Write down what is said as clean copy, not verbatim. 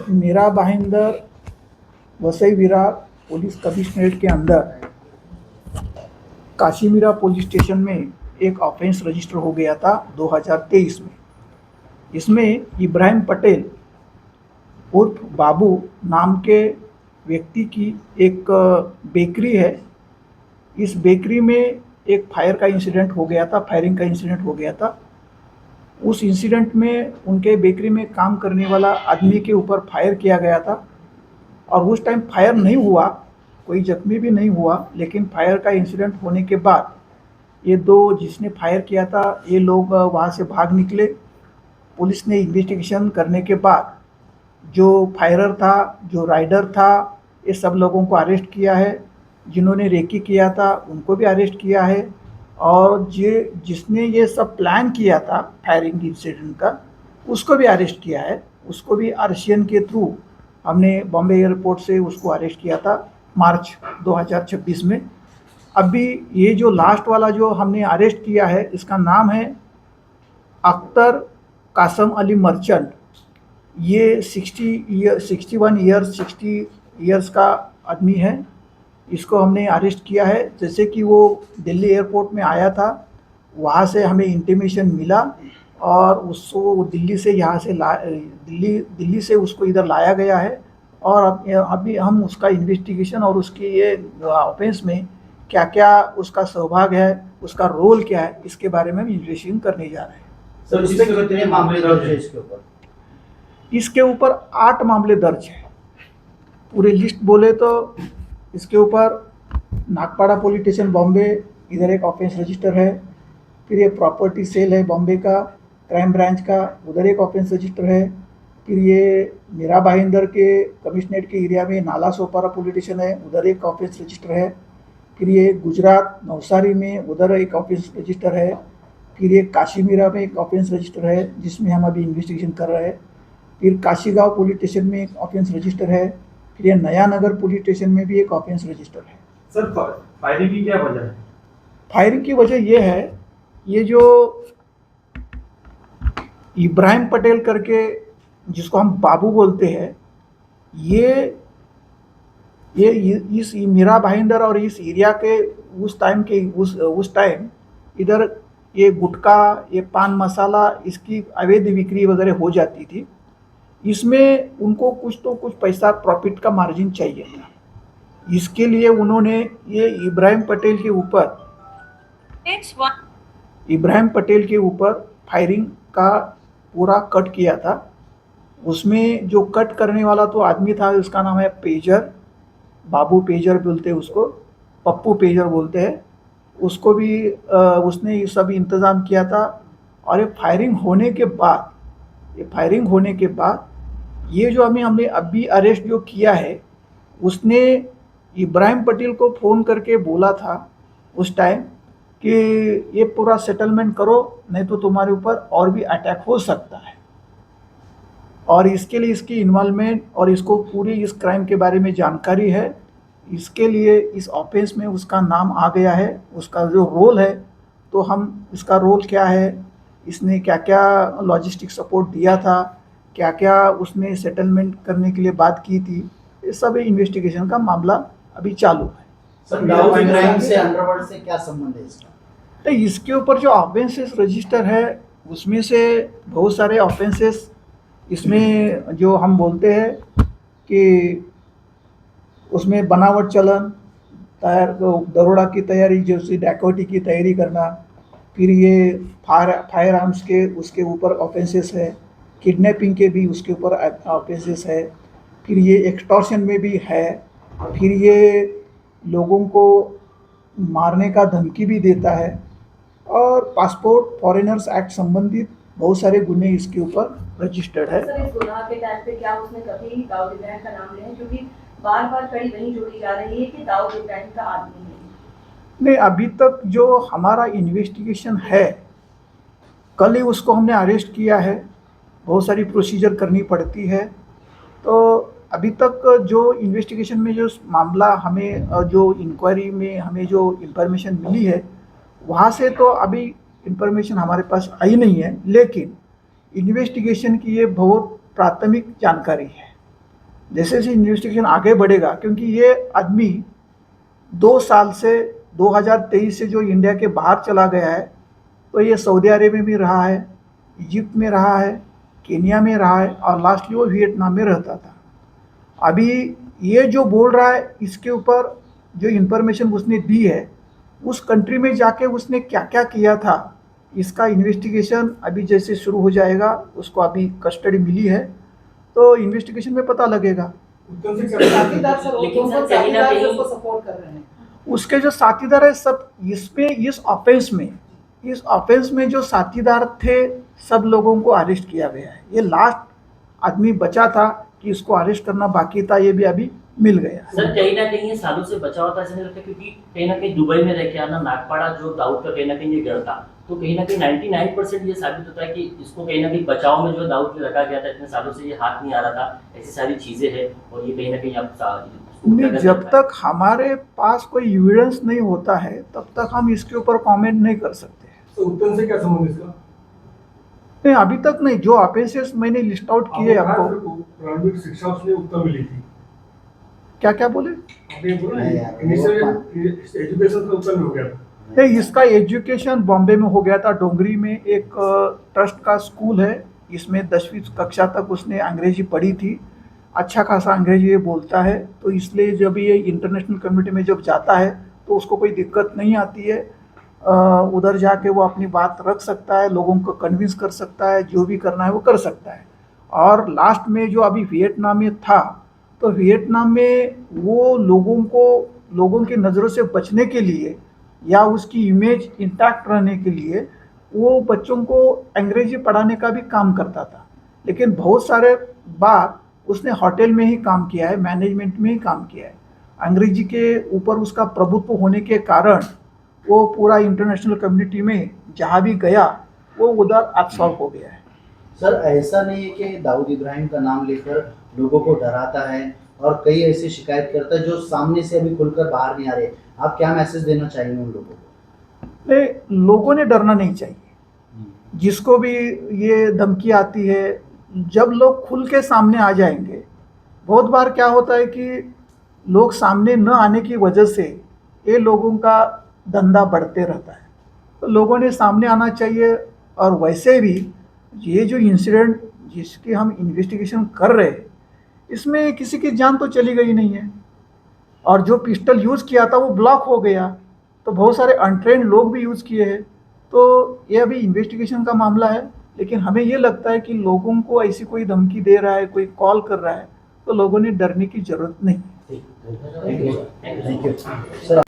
Meera Bhayandar Vasai Virar police commissionerate के अंदर Kashimira police station में एक ऑफेंस रजिस्टर हो गया था 2023 में। इसमें इब्राहिम पटेल उर्फ बाबू नाम के व्यक्ति की एक बेकरी है। इस बेकरी में एक फायर का इंसिडेंट हो गया था, फायरिंग का इंसिडेंट हो गया था। उस इंसिडेंट में उनके बेकरी में काम करने वाला आदमी के ऊपर फायर किया गया था और उस टाइम फायर नहीं हुआ, कोई जख्मी भी नहीं हुआ, लेकिन फायर का इंसिडेंट होने के बाद ये दो जिसने फायर किया था ये लोग वहाँ से भाग निकले। पुलिस ने इन्वेस्टिगेशन करने के बाद जो फायरर था, जो राइडर था, ये सब लोगों को अरेस्ट किया है। जिन्होंने रेकी किया था उनको भी अरेस्ट किया है और जिसने ये सब प्लान किया था फायरिंग इंसिडेंट का उसको भी अरेस्ट किया है। उसको भी आरसीएन के थ्रू हमने बॉम्बे एयरपोर्ट से उसको अरेस्ट किया था मार्च 2026 में। अभी ये जो लास्ट वाला जो हमने अरेस्ट किया है इसका नाम है अख्तर कासम अली मर्चेंट। ये 61 ईयर्स का आदमी है। इसको हमने अरेस्ट किया है। जैसे कि वो दिल्ली एयरपोर्ट में आया था, वहाँ से हमें इंटीमेशन मिला और उसको दिल्ली से यहाँ से दिल्ली से उसको इधर लाया गया है और अभी हम उसका इन्वेस्टिगेशन और उसकी ये ऑफेंस में क्या क्या उसका सहभाग है, उसका रोल क्या है, इसके बारे में हम इन्वेस्टिगेशन करने जा रहे हैं। सर, इसमें कितने मामले दर्ज है इसके ऊपर 8 मामले दर्ज हैं। पूरी लिस्ट बोले तो इसके ऊपर नागपाड़ा पुलिस स्टेशन बॉम्बे, इधर एक ऑफेंस रजिस्टर है। फिर ये प्रॉपर्टी सेल है बॉम्बे का, क्राइम ब्रांच का, उधर एक ऑफेंस रजिस्टर है। फिर ये मीरा भाईंदर के कमिश्नरेट के एरिया में नाला सोपारा पुलिस स्टेशन है, उधर एक ऑफेंस रजिस्टर है। फिर ये गुजरात नवसारी में उधर एक ऑफेंस रजिस्टर है। फिर ये काशीमीरा में एक ऑफेंस रजिस्टर है जिसमें हम अभी इन्वेस्टिगेशन कर रहे हैं। फिर काशीगांव पुलिस स्टेशन में एक ऑफेंस रजिस्टर है। फिर ये नया नगर पुलिस स्टेशन में भी एक ऑफेंस रजिस्टर है। सर, फायरिंग की क्या वजह है? फायरिंग की वजह ये है, ये जो इब्राहिम पटेल करके जिसको हम बाबू बोलते हैं, ये इस मीरा भाईंदर और इस एरिया के उस टाइम इधर ये गुटखा, ये पान मसाला, इसकी अवैध बिक्री वगैरह हो जाती थी। इसमें उनको कुछ तो कुछ पैसा प्रॉफिट का मार्जिन चाहिए था। इसके लिए उन्होंने ये इब्राहिम पटेल के ऊपर फायरिंग का पूरा कट किया था। उसमें जो कट करने वाला तो आदमी था, उसका नाम है पेजर, बाबू पेजर बोलते हैं उसको, पप्पू पेजर बोलते हैं उसको भी। उसने ये सब इंतज़ाम किया था और ये फायरिंग होने के बाद ये जो हमने अभी अरेस्ट जो किया है, उसने इब्राहिम पटेल को फ़ोन करके बोला था उस टाइम कि ये पूरा सेटलमेंट करो, नहीं तो तुम्हारे ऊपर और भी अटैक हो सकता है। और इसके लिए इसकी इन्वॉल्वमेंट और इसको पूरी इस क्राइम के बारे में जानकारी है। इसके लिए इस ऑफेंस में उसका नाम आ गया है। उसका जो रोल है, तो हम इसका रोल क्या है, इसने क्या क्या लॉजिस्टिक सपोर्ट दिया था, क्या क्या उसने सेटलमेंट करने के लिए बात की थी, ये सब इन्वेस्टिगेशन का मामला अभी चालू है। सर, क्राइम से अंडरवर्ल्ड से क्या संबंध है इसका? तो इसके ऊपर जो ऑफेंसेस रजिस्टर है उसमें से बहुत सारे ऑफेंसेस इसमें जो हम बोलते हैं कि उसमें बनावट चलन, दरोड़ा की तैयारी, जैसे डैकोटी की तैयारी करना। फिर ये फायर आर्म्स के उसके ऊपर ऑफेंसेस है। किडनैपिंग के भी उसके ऊपर ऑफेंसेस है। फिर ये एक्सटॉर्शन में भी है। फिर ये लोगों को मारने का धमकी भी देता है और पासपोर्ट फॉरेनर्स एक्ट संबंधित बहुत सारे गुने इसके ऊपर रजिस्टर्ड है। सर, इस गुनाह के टाइम पे क्या उसने कभी दाऊद इब्राहिम का नाम लिया है? क्योंकि बार बार कड़ी वही जोड़ी जा रही है कि दाऊद इब्राहिम का आदमी है। नहीं, अभी तक जो हमारा इन्वेस्टिगेशन है, कल ही उसको हमने अरेस्ट किया है। बहुत सारी प्रोसीजर करनी पड़ती है। तो अभी तक जो इन्वेस्टिगेशन में जो मामला हमें जो इंक्वायरी में हमें जो इंफॉर्मेशन मिली है, वहाँ से तो अभी इंफॉर्मेशन हमारे पास आई नहीं है, लेकिन इन्वेस्टिगेशन की ये बहुत प्राथमिक जानकारी है। जैसे जैसे इन्वेस्टिगेशन आगे बढ़ेगा, क्योंकि ये आदमी 2 साल से 2023 से जो इंडिया के बाहर चला गया है, तो ये सऊदी अरेबिया में भी रहा है, इजिप्ट में रहा है, केनिया में रहा है और लास्टली वो वियतनाम में रहता था। अभी ये जो बोल रहा है, इसके ऊपर जो इन्फॉर्मेशन उसने दी है, उस कंट्री में जाके उसने क्या क्या किया था, इसका इन्वेस्टिगेशन अभी जैसे शुरू हो जाएगा, उसको अभी कस्टडी मिली है, तो इन्वेस्टिगेशन में पता लगेगा। उत्तम से क्या साथीदार सर, वो लेकिन कौन सर कौन कहीं ना साथीदार कहीं- उसको सपोर्ट कर रहे हैं? उसके जो साथीदार है सब इसमें, इस ऑफेंस में जो साथीदार थे सब लोगों को अरेस्ट किया गया है। ये लास्ट आदमी बचा था कि इसको अरेस्ट करना बाकी था, ये भी अभी मिल गया। सर कहीं ना कहीं ये सालों से बचा होता ऐसा नहीं लगता, क्योंकि कहीं ना कहीं दुबई में रह के आना, नागपाड़ा जो दाऊद का कहीं ना कहीं ये घर था, तो कहीं ना कहीं 99% ये साबित होता है कि इसको कहीं ना कहीं बचाव में जो दाऊद रखा गया था, इतने सालों से ये हाथ नहीं आ रहा था, ऐसी सारी चीजें हैं और ये कहीं ना कहीं आप नहीं, जब तक हमारे पास कोई एविडेंस नहीं होता है तब तक हम इसके ऊपर कमेंट नहीं कर सकते। तो उत्तम से क्या संबंध इसका? नहीं, अभी तक नहीं। जो ऑफेंसेस मैंने लिस्ट आउट किए आपको, प्रारंभिक शिक्षा उसने उत्तम मिली थी, क्या क्या बोले? आपने बोला नहीं यार, इनिशियल वो- एजुकेशन तो उत्तम हो गया था। नहीं, इसका एजुकेशन बॉम्बे में हो गया था। डोंगरी में एक ट्रस्ट का स्कूल है, इसमें 10वीं कक्षा तक उसने अंग्रेजी पढ़ी थी, अच्छा खासा अंग्रेजी ये बोलता है, तो इसलिए जब ये इंटरनेशनल कम्युनिटी में जब जाता है तो उसको कोई दिक्कत नहीं आती है। उधर जाके वो अपनी बात रख सकता है, लोगों को कन्विंस कर सकता है, जो भी करना है वो कर सकता है। और लास्ट में जो अभी वियतनाम में था, तो वियतनाम में वो लोगों की नज़रों से बचने के लिए या उसकी इमेज इंटैक्ट रहने के लिए वो बच्चों को अंग्रेजी पढ़ाने का भी काम करता था। लेकिन बहुत सारे बार उसने होटल में ही काम किया है, मैनेजमेंट में ही काम किया है। अंग्रेजी के ऊपर उसका प्रभुत्व होने के कारण वो पूरा इंटरनेशनल कम्युनिटी में जहाँ भी गया वो उधर एब्सॉर्ब हो गया है। सर, ऐसा नहीं है कि दाऊद इब्राहिम का नाम लेकर लोगों को डराता है और कई ऐसी शिकायत करता है जो सामने से अभी खुलकर बाहर नहीं आ रहे, आप क्या मैसेज देना चाहेंगे उन लोगों को? लोगों ने डरना नहीं चाहिए। जिसको भी ये धमकी आती है, जब लोग खुल के सामने आ जाएंगे, बहुत बार क्या होता है कि लोग सामने न आने की वजह से ये लोगों का धंधा बढ़ते रहता है। तो लोगों ने सामने आना चाहिए। और वैसे भी ये जो इंसिडेंट जिसकी हम इन्वेस्टिगेशन कर रहे हैं, इसमें किसी की जान तो चली गई नहीं है, और जो पिस्टल यूज़ किया था वो ब्लॉक हो गया, तो बहुत सारे अनट्रेंड लोग भी यूज़ किए हैं। तो ये अभी इन्वेस्टिगेशन का मामला है, लेकिन हमें ये लगता है कि लोगों को ऐसी कोई धमकी दे रहा है, कोई कॉल कर रहा है, तो लोगों ने डरने की ज़रूरत नहीं। Thank you sir.